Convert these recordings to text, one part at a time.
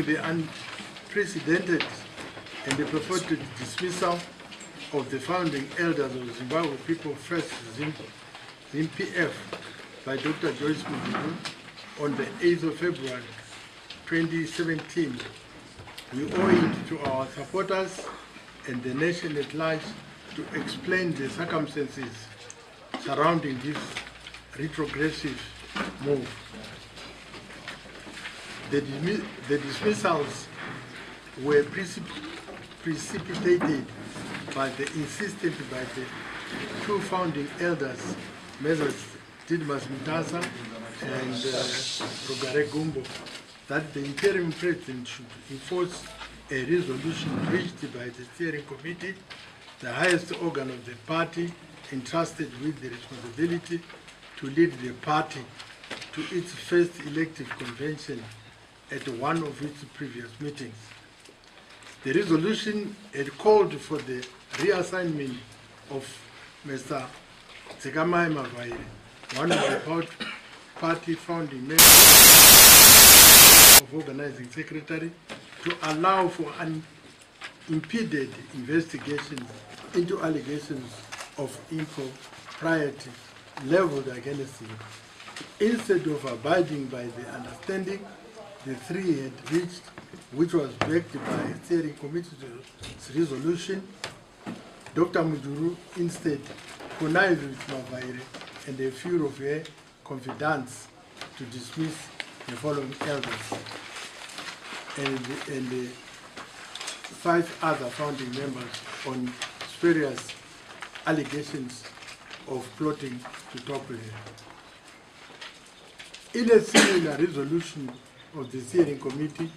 the unprecedented and the purported dismissal of the founding elders of Zimbabwe People First, ZIMPF, by Dr. Joyce Mujuru on the 8th of February 2017, we owe it to our supporters and the nation at large to explain the circumstances surrounding this retrogressive move. The dismissals were precipitated by the insistence by the two founding elders, Messrs. Didmas Mutasa and Rogare Gumbo, that the interim president should enforce a resolution reached by the steering committee, the highest organ of the party entrusted with the responsibility to lead the party to its first elective convention at one of its previous meetings. The resolution had called for the reassignment of Mr. Tsegamai Mavaire, one of the party founding members of organizing secretary, to allow for unimpeded investigation into allegations of impropriety leveled against him. Instead of abiding by the understanding the three had reached, which was backed by a steering committee's resolution, Dr. Mujuru instead connived with Mavaire and a few of her confidants to dismiss the following elders and the 5 other founding members on various allegations of plotting to topple her. In a similar resolution of the steering committee,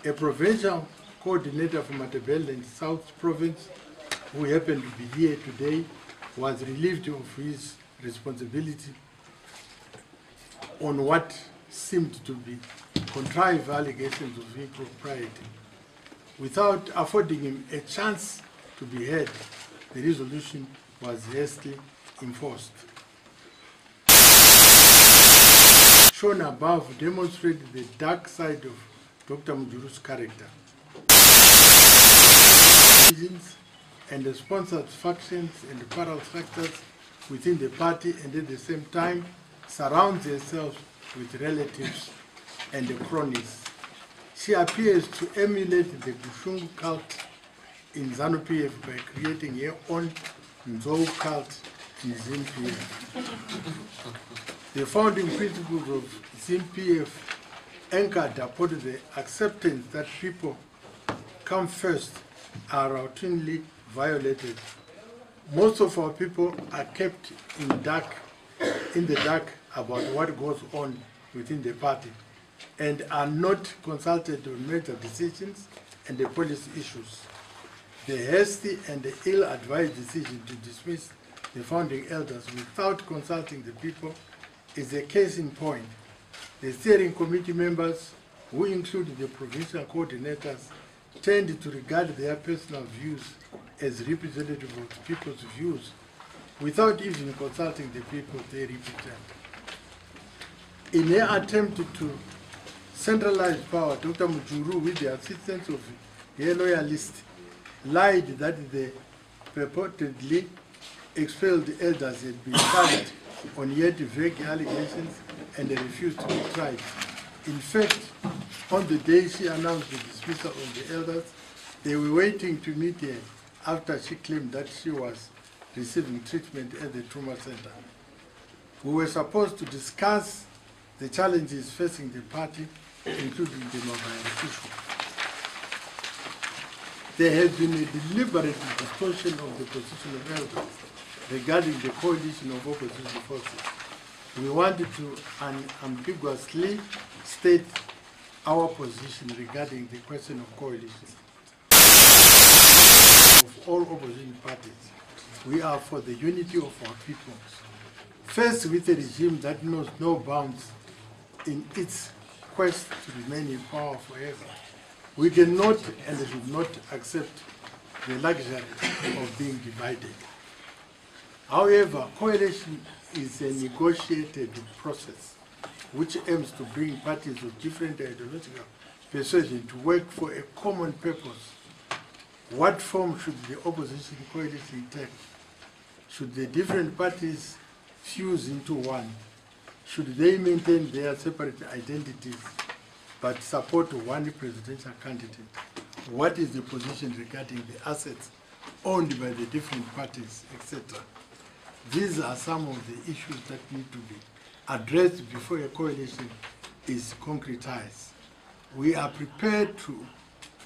a provincial coordinator from Matabeleland South Province, who happened to be here today, was relieved of his responsibility on what seemed to be contrived allegations of impropriety. Without affording him a chance to be heard, the resolution was hastily enforced. Shown above demonstrated the dark side of Dr. Mujuru's character. And the sponsored factions and parallel factors within the party, and at the same time surrounds herself with relatives and cronies. She appears to emulate the Gushungu cult in ZANU-PF by creating her own Nzou cult in ZIMPF. The founding principles of ZIMPF anchored upon the acceptance that people come first are routinely violated. Most of our people are kept in the dark about what goes on within the party and are not consulted on major decisions and the policy issues. The hasty and the ill-advised decision to dismiss the founding elders without consulting the people is a case in point. The steering committee members, who include the provincial coordinators, tend to regard their personal views as representative of the people's views without even consulting the people they represent. In her attempt to centralize power, Dr. Mujuru, with the assistance of her loyalists, lied that the purportedly expelled elders had been charged on yet vague allegations and they refused to be tried. In fact, on the day she announced the dismissal of the elders, they were waiting to meet her after she claimed that she was receiving treatment at the trauma center. We were supposed to discuss the challenges facing the party, including the Mavaire issue. There has been a deliberate distortion of the position of elders regarding the coalition of opposition forces. We wanted to unambiguously state our position regarding the question of coalition of all opposition parties. We are for the unity of our people. First, with a regime that knows no bounds in its quest to remain in power forever, we cannot and should not accept the luxury of being divided. However, coalition is a negotiated process which aims to bring parties of different ideological persuasion to work for a common purpose. What form should the opposition coalition take? Should the different parties fuse into one? Should they maintain their separate identities but support one presidential candidate? What is the position regarding the assets owned by the different parties, etc.? These are some of the issues that need to be addressed before a coalition is concretized. We are prepared to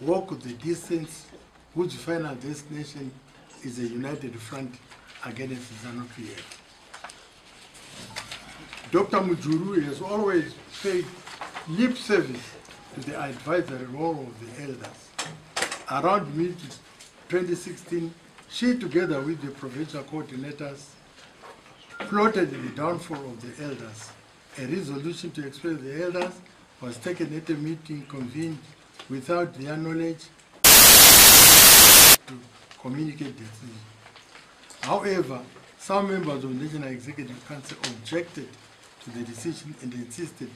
walk the distance whose final destination is a united front against ZANU-PF. Dr. Mujuru has always paid lip service to the advisory role of the elders. Around mid-2016, she, together with the provincial coordinators, plotted the downfall of the elders. A resolution to expel the elders was taken at a meeting convened without their knowledge to communicate decision. However, some members of the National Executive Council objected to the decision and insisted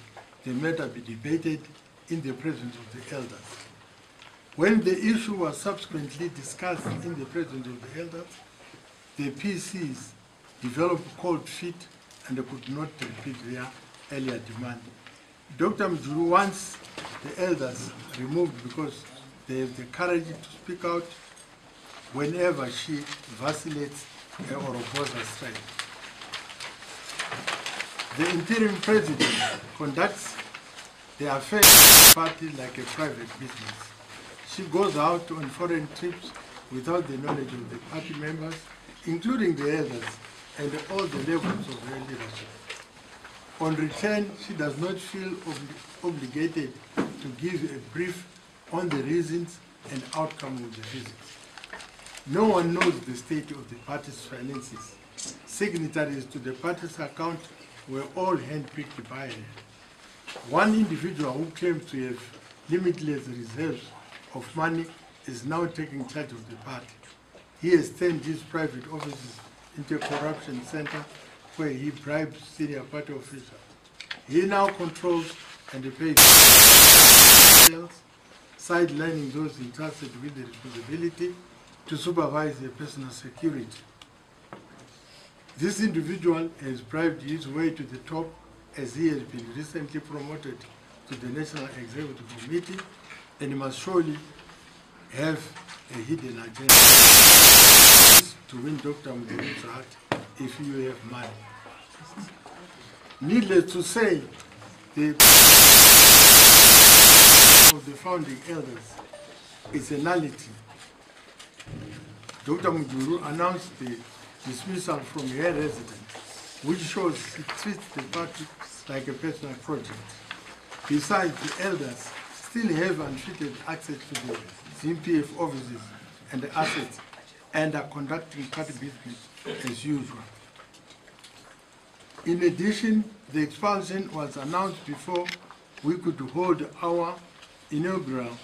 the matter be debated in the presence of the elders. When the issue was subsequently discussed in the presence of the elders, the PCs developed cold feet and they could not repeat their earlier demand. Dr. Mujuru wants the elders removed because they have the courage to speak out whenever she vacillates or opposes a strike. The interim president conducts the affairs of the party like a private business. She goes out on foreign trips without the knowledge of the party members, including the elders and all the levels of her leadership. On return, she does not feel obligated to give a brief on the reasons and outcome of the visit. No one knows the state of the party's finances. Signatories to the party's account were all handpicked by her. One individual who claims to have limitless reserves of money is now taking charge of the party. He has turned his private offices into a corruption center where he bribes senior party officials. He now controls and pays sales, sidelining those entrusted with the responsibility to supervise their personal security. This individual has bribed his way to the top as he has been recently promoted to the National Executive Committee and must surely have a hidden agenda to win Dr. Mujuru's heart if you have money. Needless to say, the of the founding elders is a nullity. Dr. Mujuru announced the dismissal from her residence, which shows she treats the party like a personal project. Besides, the elders still have unfettered access to the ZANU-PF offices and the assets and are conducting party business as usual. In addition, the expulsion was announced before we could hold our inaugural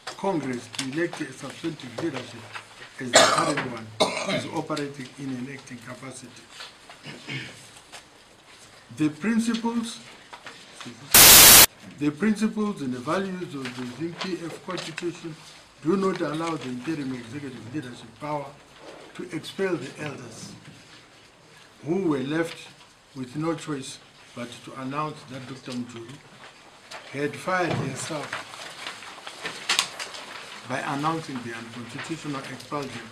Congress to elect a substantive leadership as the current one is operating in an acting capacity. The principles and the values of the ZANU-PF Constitution do not allow the interim executive leadership power to expel the elders, who were left with no choice but to announce that Dr. Mujuru had fired herself by announcing the unconstitutional expulsion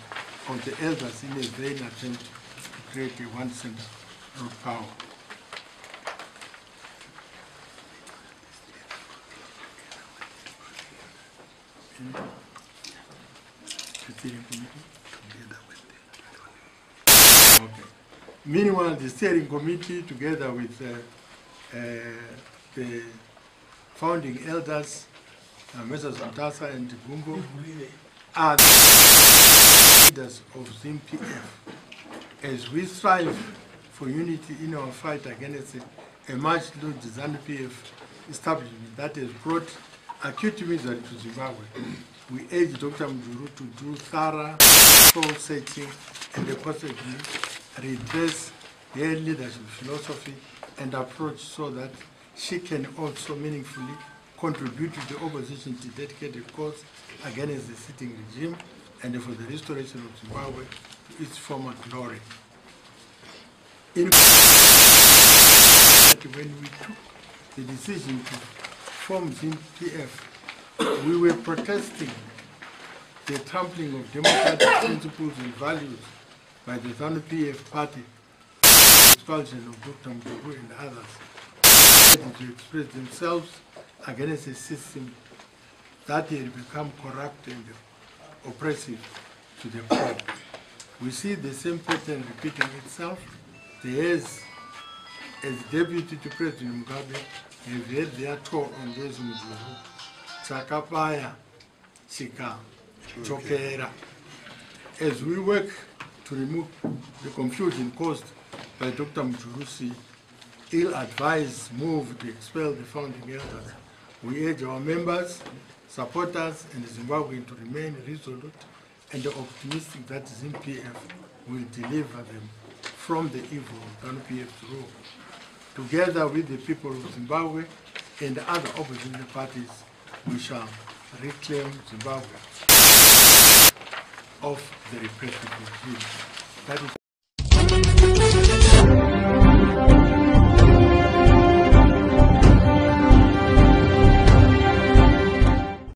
of the elders in a vain attempt to create a one-center of power. Okay. Meanwhile, the steering committee, together with the founding elders, Mrs. Ntasa and Gumbo, are the leaders of ZANU-PF as we strive for unity in our fight against a much-loved ZANU-PF establishment that has brought acute misery to Zimbabwe. We urge Dr. Mujuru to do thorough soul-searching and possibly redress her leadership philosophy and approach so that she can also meaningfully contribute to the opposition to dedicated cause against the sitting regime and for the restoration of Zimbabwe to its former glory. When we took the decision to form ZIM-PF, we were protesting the trampling of democratic principles and values by the ZANU-PF party, the expulsion of Dr. Mjuru and others, to express themselves against a system that had become corrupt and oppressive to the core. We see the same pattern repeating itself. The heirs, as deputy to President Mugabe, have had their toll on those Mjuru, Chakapaya, Chika, Chokera. As we work to remove the confusion caused by Dr. Mjuru's ill-advised move to expel the founding elders, we urge our members, supporters, and Zimbabweans to remain resolute and optimistic that ZIM-PF will deliver them from the evil of ZANU-PF's rule. Together with the people of Zimbabwe and other opposition parties, we shall reclaim Zimbabwe of the repressive regime. That is